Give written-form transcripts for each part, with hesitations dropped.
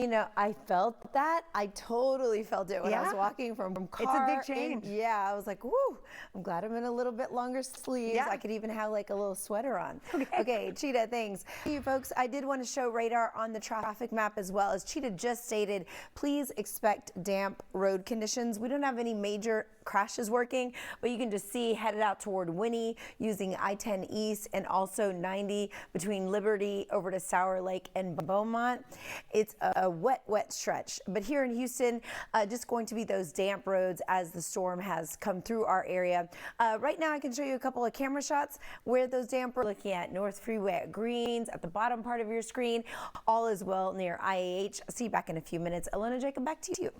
You know, I felt that. I totally felt it when I was walking from car. It's a big change. I was like, woo, I'm glad I'm in a little bit longer sleeves. I could even have like a little sweater on. Okay, Cheetah, thanks. You folks, I did want to show radar on the traffic map as well. As Cheetah just stated, please expect damp road conditions. We don't have any major crashes working, but you can just see headed out toward Winnie using I-10 East and also 90 between Liberty over to Sour Lake and Beaumont. It's a wet stretch, but here in Houston, just going to be those damp roads as the storm has come through our area. Right now I can show you a couple of camera shots where those damp roads, looking at North Freeway at Greens at the bottom part of your screen, all is well near IAH. See you back in a few minutes. Alona Jacob, back to you.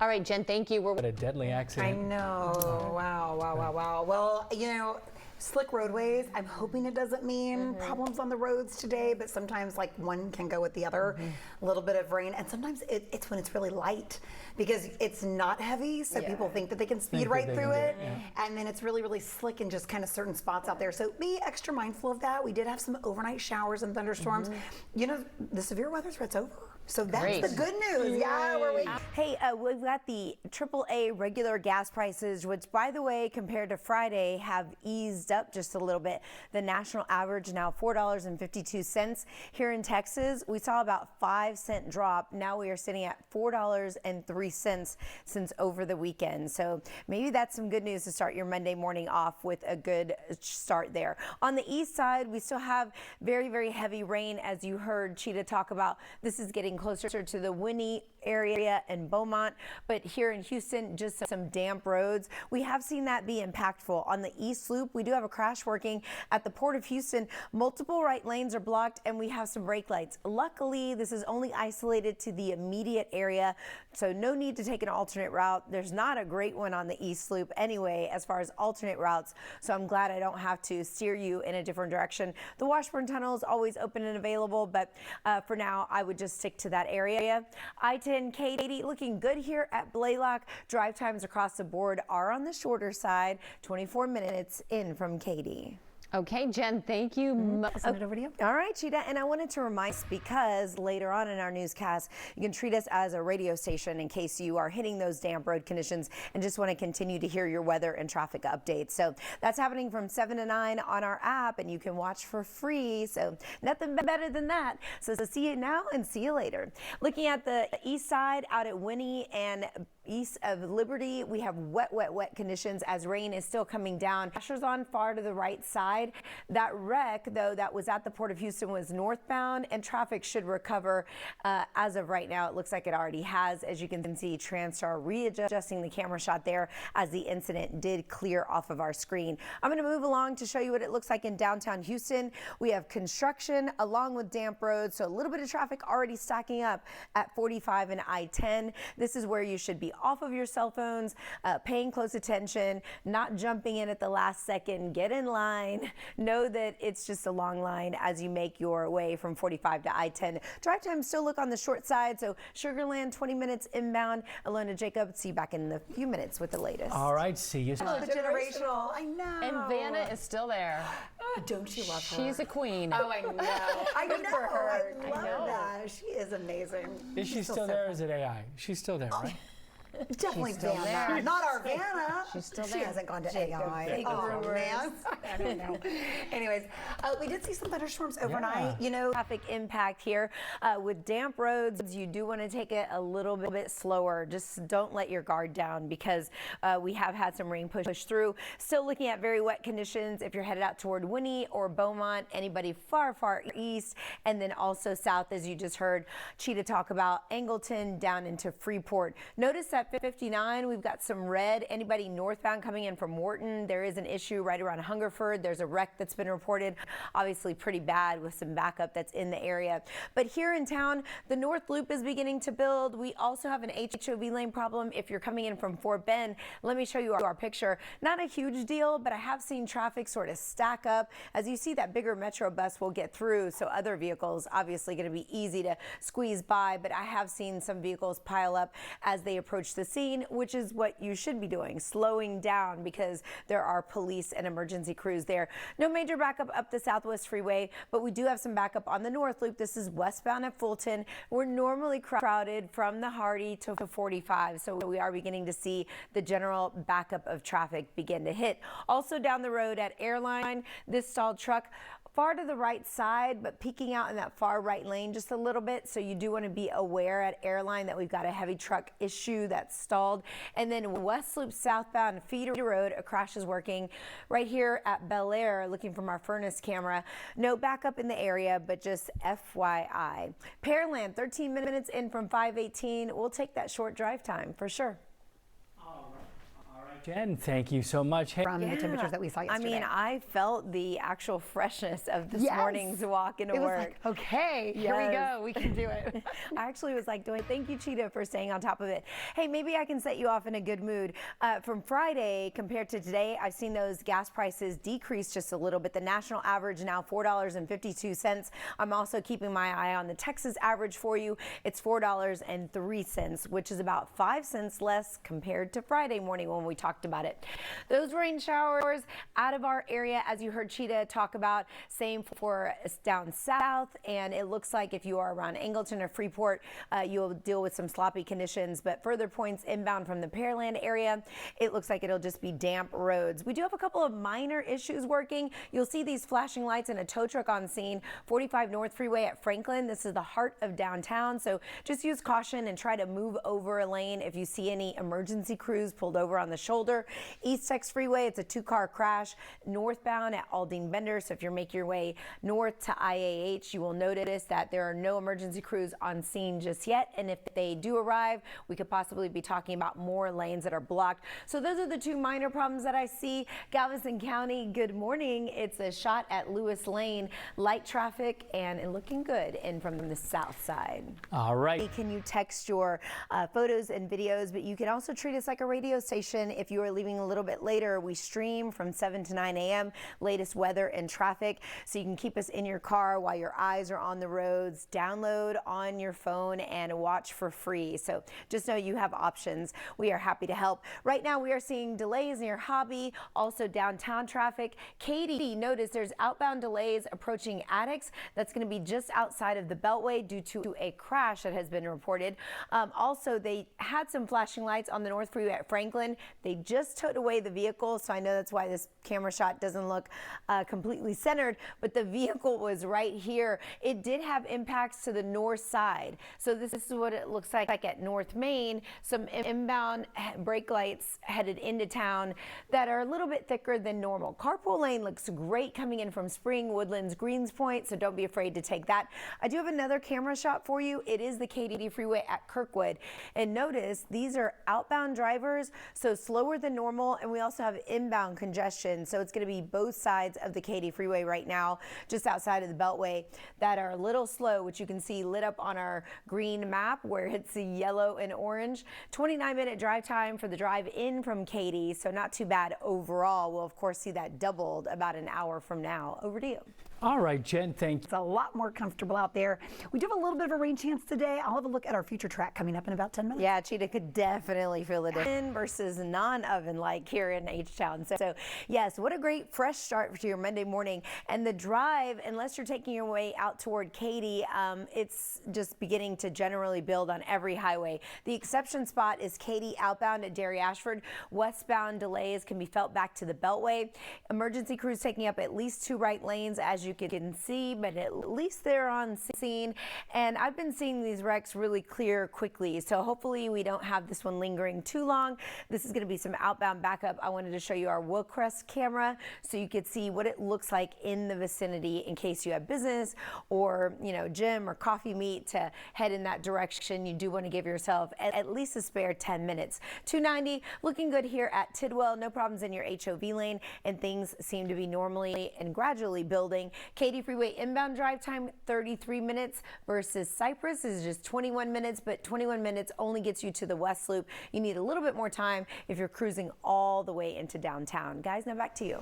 All right, Jen, thank you. We're a deadly accident. I know. Wow. Well, you know, slick roadways, I'm hoping it doesn't mean problems on the roads today, but sometimes like one can go with the other. A little bit of rain, and sometimes it's when it's really light because it's not heavy, so people think that they can speed right through it, and then it's really slick in just kind of certain spots out there. So be extra mindful of that. We did have some overnight showers and thunderstorms. You know, the severe weather threat's over. So that's the good news. Hey, we've got the AAA regular gas prices, which, by the way, compared to Friday, have eased up just a little bit. The national average now $4.52. Here in Texas, we saw about 5-cent drop. Now we are sitting at $4.03 since over the weekend. So maybe that's some good news to start your Monday morning off with a good start there. On the east side, we still have very heavy rain, as you heard Cheetah talk about. This is getting closer to the Winnie area and Beaumont, but here in Houston, just some damp roads. We have seen that be impactful. On the East Loop, we do have a crash working at the Port of Houston. Multiple right lanes are blocked, and we have some brake lights. Luckily, this is only isolated to the immediate area, so no need to take an alternate route. There's not a great one on the East Loop anyway, as far as alternate routes, so I'm glad I don't have to steer you in a different direction. The Washburn Tunnel is always open and available, but for now, I would just stick to that area. I-10 Katy looking good here at Blaylock. Drive times across the board are on the shorter side, 24 minutes in from Katy. okay, Jen, thank you. I'll send it over to you. All right, Cheetah, and I wanted to remind us, because later on in our newscast, you can treat us as a radio station in case you are hitting those damp road conditions and just want to continue to hear your weather and traffic updates. So that's happening from 7 to 9 on our app, and you can watch for free. So nothing better than that. So see you now and see you later. Looking at the east side out at Winnie and east of Liberty, we have wet conditions as rain is still coming down. Pressure's on far to the right side. That wreck, though, that was at the Port of Houston was northbound, and traffic should recover as of right now. It looks like it already has. As you can see, Transtar readjusting the camera shot there as the incident did clear off of our screen. I'm going to move along to show you what it looks like in downtown Houston. We have construction along with damp roads, so a little bit of traffic already stacking up at 45 and I-10. This is where you should be off of your cell phones, paying close attention, not jumping in at the last second. Get in line. Know that it's just a long line as you make your way from 45 to I-10. Drive times still look on the short side, so Sugarland 20 minutes inbound. Alona Jacob, see you back in a few minutes with the latest. All right, see you. Generational. I know. And Vanna is still there. Don't you love her? She's a queen. Oh, I know. I know. for her. I love that. She is amazing. Is she still there, or is it AI? She's still there, right? Definitely still Vanna. there. Not our Vanna. She's still She there. hasn't gone to AI. Oh, man. I don't know. Anyways, we did see some thunderstorms overnight. You know, Traffic impact here with damp roads. You do want to take it a little bit slower. Just don't let your guard down, because we have had some rain push through. Still looking at very wet conditions if you're headed out toward Winnie or Beaumont, anybody far east, and then also south, as you just heard Cheetah talk about, Angleton down into Freeport. Notice that 59, we've got some red. Anybody northbound coming in from Wharton, there is an issue right around Hungerford. There's a wreck that's been reported, obviously pretty bad, with some backup that's in the area. But here in town, the North Loop is beginning to build. We also have an HOV lane problem if you're coming in from Fort Bend. Let me show you our picture. Not a huge deal, but I have seen traffic sort of stack up. As you see, that bigger Metro bus will get through, so other vehicles obviously going to be easy to squeeze by, but I have seen some vehicles pile up as they approach reach the scene, which is what you should be doing, slowing down because there are police and emergency crews there. No major backup up the Southwest Freeway, but we do have some backup on the North Loop. This is westbound at Fulton. We're normally crowded from the Hardy to 45, so we are beginning to see the general backup of traffic begin to hit. Also down the road at Airline, this stalled truck far to the right side, but peeking out in that far right lane just a little bit. So you do want to be aware at Airline that we've got a heavy truck issue that's stalled. And then West Loop southbound Feeder Road, a crash is working right here at Bel Air, looking from our furnace camera. No backup in the area, but just FYI. Pearland, 13 minutes in from 518. We'll take that short drive time for sure. Jen, thank you so much. Hey, From the temperatures that we saw yesterday. I mean, I felt the actual freshness of this Yes. morning's walk into It was work. like, okay, here we Yes. go. We can do it. I actually was like, thank you, Cheetah, for staying on top of it. Hey, maybe I can set you off in a good mood. From Friday compared to today, I've seen those gas prices decrease just a little bit. The national average now $4.52. I'm also keeping my eye on the Texas average for you. It's $4.03, which is about 5 cents less compared to Friday morning when we talked about it. Those rain showers out of our area, as you heard Cheetah talk about, same for down south, and it looks like if you are around Angleton or Freeport, you'll deal with some sloppy conditions, but further points inbound from the Pearland area, it looks like it'll just be damp roads. We do have a couple of minor issues working. You'll see these flashing lights and a tow truck on scene. 45 North Freeway at Franklin. This is the heart of downtown, so just use caution and try to move over a lane if you see any emergency crews pulled over on the shoulder. East Tex Freeway, it's a two-car crash northbound at Aldine Bender. So if you're making your way north to IAH, you will notice that there are no emergency crews on scene just yet. And if they do arrive, we could possibly be talking about more lanes that are blocked. So those are the two minor problems that I see. Galveston County, good morning. It's a shot at Lewis Lane, light traffic and looking good in from the south side. all right. Can you text your photos and videos, but you can also treat us like a radio station. If you are leaving a little bit later, we stream from 7 to 9 a.m. latest weather and traffic, so you can keep us in your car while your eyes are on the roads. Download on your phone and watch for free. So just know you have options. We are happy to help. Right now we are seeing delays near Hobby, also downtown traffic. Katie, notice there's outbound delays approaching Addicts. That's going to be just outside of the Beltway due to a crash that has been reported. Also, they had some flashing lights on the North Freeway at Franklin. They just towed away the vehicle, so I know that's why this camera shot doesn't look completely centered, but the vehicle was right here. It did have impacts to the north side. So this is what it looks like at North Main. Some inbound brake lights headed into town that are a little bit thicker than normal. Carpool lane looks great coming in from Spring, Woodlands, Greenspoint, so don't be afraid to take that. I do have another camera shot for you. It is the Katy Freeway at Kirkwood. And notice these are outbound drivers, so slower than normal, and we also have inbound congestion. So it's going to be both sides of the Katy Freeway right now, just outside of the Beltway, that are a little slow, which you can see lit up on our green map where it's yellow and orange. 29-minute drive time for the drive in from Katy, so not too bad overall. We'll of course see that doubled about an hour from now. Over to you. All right, Jen, thank you. It's a lot more comfortable out there. We do have a little bit of a rain chance today. I'll have a look at our future track coming up in about 10 minutes. Yeah, Cheetah could definitely feel the difference versus non-oven like here in H-Town. So yes, what a great fresh start to your Monday morning. And the drive, unless you're taking your way out toward Katy, it's just beginning to generally build on every highway. The exception spot is Katy outbound at Dairy Ashford. Westbound delays can be felt back to the Beltway. Emergency crews taking up at least 2 right lanes, as you can see, but at least they're on scene. And I've been seeing these wrecks really clear quickly, so hopefully we don't have this one lingering too long. This is going to be some outbound backup. I wanted to show you our Wilcrest camera so you could see what it looks like in the vicinity in case you have business or, you know, gym or coffee meet to head in that direction. You do want to give yourself at least a spare 10 minutes. 290 looking good here at Tidwell. No problems in your HOV lane, and things seem to be normally and gradually building Katy Freeway inbound drive time 33 minutes versus Cypress is just 21 minutes, but 21 minutes only gets you to the West Loop. You need a little bit more time if you're cruising all the way into downtown. Guys, now back to you.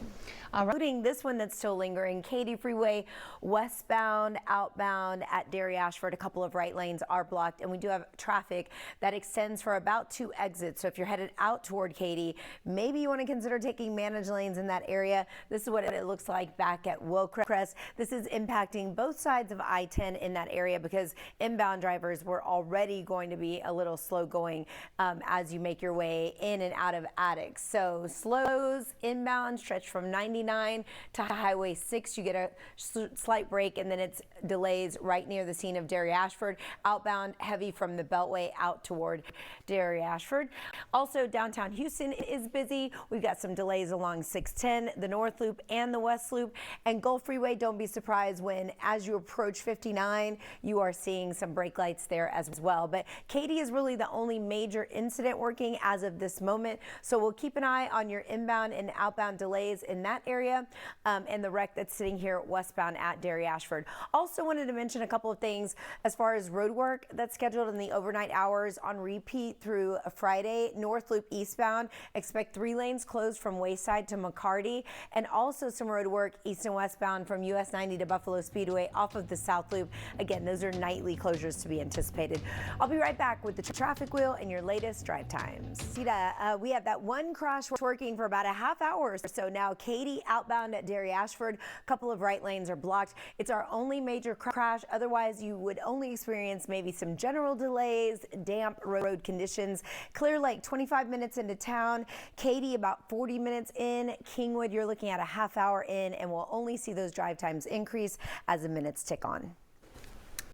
Including this one that's still lingering, Katy Freeway westbound, outbound at Dairy Ashford. A couple of right lanes are blocked, and we do have traffic that extends for about 2 exits. So if you're headed out toward Katy, maybe you want to consider taking managed lanes in that area. This is what it looks like back at Willcrest. This is impacting both sides of I-10 in that area because inbound drivers were already going to be a little slow going as you make your way in and out of Attucks. So slows inbound stretch from 99 to Highway 6. You get a slight break, and then it's delays right near the scene of Dairy Ashford. Outbound heavy from the Beltway out toward Dairy Ashford. Also, downtown Houston is busy. We've got some delays along 610, the North Loop and the West Loop. And Gulf Freeway, don't be surprised when, as you approach 59, you are seeing some brake lights there as well. But Katy is really the only major incident working as of this moment. So we'll keep an eye on your inbound and outbound delays in that area and the wreck that's sitting here westbound at Dairy Ashford. Also wanted to mention a couple of things as far as road work that's scheduled in the overnight hours on repeat through Friday. North Loop eastbound, expect 3 lanes closed from Wayside to McCarty, and also some road work east and westbound from US 90 to Buffalo Speedway off of the South Loop. Again, those are nightly closures to be anticipated. I'll be right back with the traffic wheel and your latest drive times. We have that one crash working for about a half hour or so now. Katy outbound at Dairy Ashford, a couple of right lanes are blocked. It's our only major crash. Otherwise, you would only experience maybe some general delays, damp road conditions. Clear Lake, 25 minutes into town. Katy, about 40 minutes in. Kingwood, you're looking at a half hour in, and we'll only see those drive times increase as the minutes tick on.